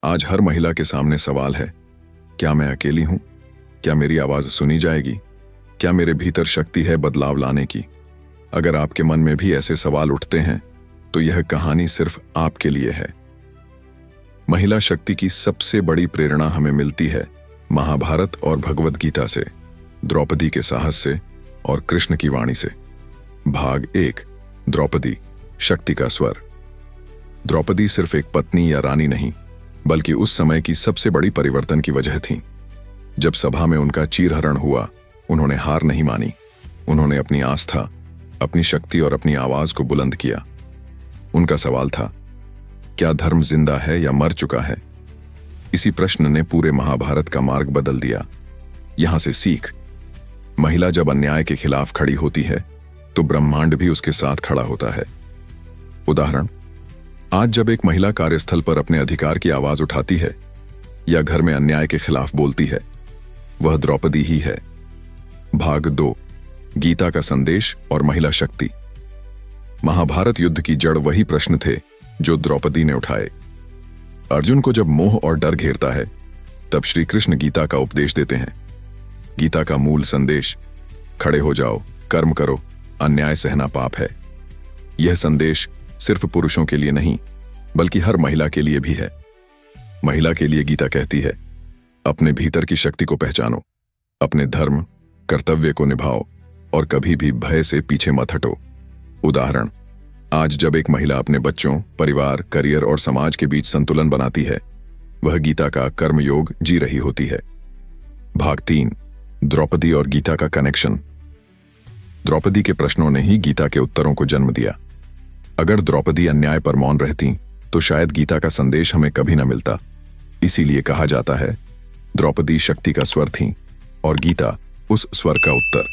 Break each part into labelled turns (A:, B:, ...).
A: आज हर महिला के सामने सवाल है, क्या मैं अकेली हूं? क्या मेरी आवाज सुनी जाएगी? क्या मेरे भीतर शक्ति है बदलाव लाने की? अगर आपके मन में भी ऐसे सवाल उठते हैं तो यह कहानी सिर्फ आपके लिए है। महिला शक्ति की सबसे बड़ी प्रेरणा हमें मिलती है महाभारत और भगवद गीता से, द्रौपदी के साहस से और कृष्ण की वाणी से। भाग 1, द्रौपदी, शक्ति का स्वर। द्रौपदी सिर्फ एक पत्नी या रानी नहीं, बल्कि उस समय की सबसे बड़ी परिवर्तन की वजह थी। जब सभा में उनका चीरहरण हुआ, उन्होंने हार नहीं मानी। उन्होंने अपनी आस्था, अपनी शक्ति और अपनी आवाज को बुलंद किया। उनका सवाल था, क्या धर्म जिंदा है या मर चुका है? इसी प्रश्न ने पूरे महाभारत का मार्ग बदल दिया। यहां से सीख, महिला जब अन्याय के खिलाफ खड़ी होती है तो ब्रह्मांड भी उसके साथ खड़ा होता है। उदाहरण, आज जब एक महिला कार्यस्थल पर अपने अधिकार की आवाज उठाती है या घर में अन्याय के खिलाफ बोलती है, वह द्रौपदी ही है। भाग 2, गीता का संदेश और महिला शक्ति। महाभारत युद्ध की जड़ वही प्रश्न थे जो द्रौपदी ने उठाए। अर्जुन को जब मोह और डर घेरता है, तब श्री कृष्ण गीता का उपदेश देते हैं। गीता का मूल संदेश, खड़े हो जाओ, कर्म करो, अन्याय सहना पाप है। यह संदेश सिर्फ पुरुषों के लिए नहीं, बल्कि हर महिला के लिए भी है। महिला के लिए गीता कहती है, अपने भीतर की शक्ति को पहचानो, अपने धर्म, कर्तव्य को निभाओ और कभी भी भय से पीछे मत हटो। उदाहरण, आज जब एक महिला अपने बच्चों, परिवार, करियर और समाज के बीच संतुलन बनाती है, वह गीता का कर्मयोग जी रही होती है। भाग 3, द्रौपदी और गीता का कनेक्शन। द्रौपदी के प्रश्नों ने ही गीता के उत्तरों को जन्म दिया। अगर द्रौपदी अन्याय पर मौन रहती तो शायद गीता का संदेश हमें कभी न मिलता। इसीलिए कहा जाता है, द्रौपदी शक्ति का स्वर थी और गीता उस स्वर का उत्तर।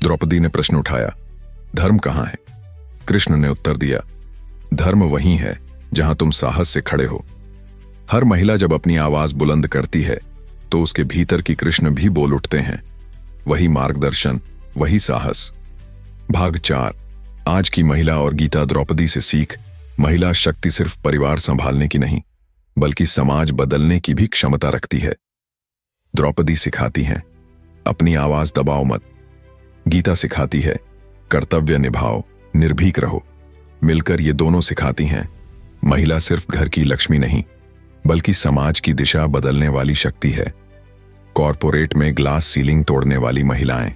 A: द्रौपदी ने प्रश्न उठाया, धर्म कहां है? कृष्ण ने उत्तर दिया, धर्म वही है जहां तुम साहस से खड़े हो। हर महिला जब अपनी आवाज बुलंद करती है तो उसके भीतर की कृष्ण भी बोल उठते हैं। वही मार्गदर्शन, वही साहस। भाग 4, आज की महिला और गीता द्रौपदी से सीख। महिला शक्ति सिर्फ परिवार संभालने की नहीं, बल्कि समाज बदलने की भी क्षमता रखती है। द्रौपदी सिखाती है, अपनी आवाज दबाओ मत। गीता सिखाती है, कर्तव्य निभाओ, निर्भीक रहो। मिलकर ये दोनों सिखाती हैं, महिला सिर्फ घर की लक्ष्मी नहीं, बल्कि समाज की दिशा बदलने वाली शक्ति है। कॉरपोरेट में ग्लास सीलिंग तोड़ने वाली महिलाएं,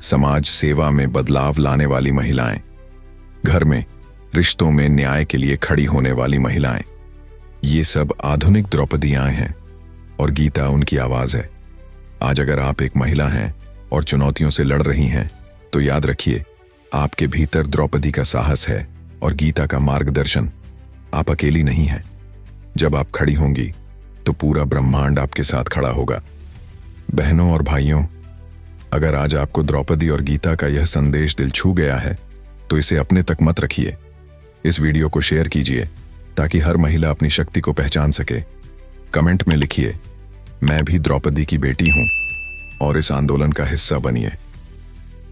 A: समाज सेवा में बदलाव लाने वाली महिलाएं, घर में रिश्तों में न्याय के लिए खड़ी होने वाली महिलाएं, ये सब आधुनिक द्रौपदियां हैं और गीता उनकी आवाज है। आज अगर आप एक महिला हैं और चुनौतियों से लड़ रही हैं, तो याद रखिए, आपके भीतर द्रौपदी का साहस है और गीता का मार्गदर्शन। आप अकेली नहीं हैं। जब आप खड़ी होंगी तो पूरा ब्रह्मांड आपके साथ खड़ा होगा। बहनों और भाइयों, अगर आज आपको द्रौपदी और गीता का यह संदेश दिल छू गया है, तो इसे अपने तक मत रखिए। इस वीडियो को शेयर कीजिए ताकि हर महिला अपनी शक्ति को पहचान सके। कमेंट में लिखिए, मैं भी द्रौपदी की बेटी हूं, और इस आंदोलन का हिस्सा बनिए।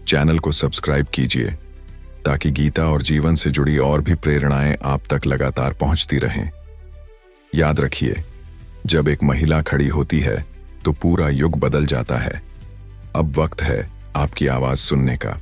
A: चैनल को सब्सक्राइब कीजिए ताकि गीता और जीवन से जुड़ी और भी प्रेरणाएं आप तक लगातार पहुंचती रहें। याद रखिए, जब एक महिला खड़ी होती है तो पूरा युग बदल जाता है। अब वक्त है आपकी आवाज सुनने का।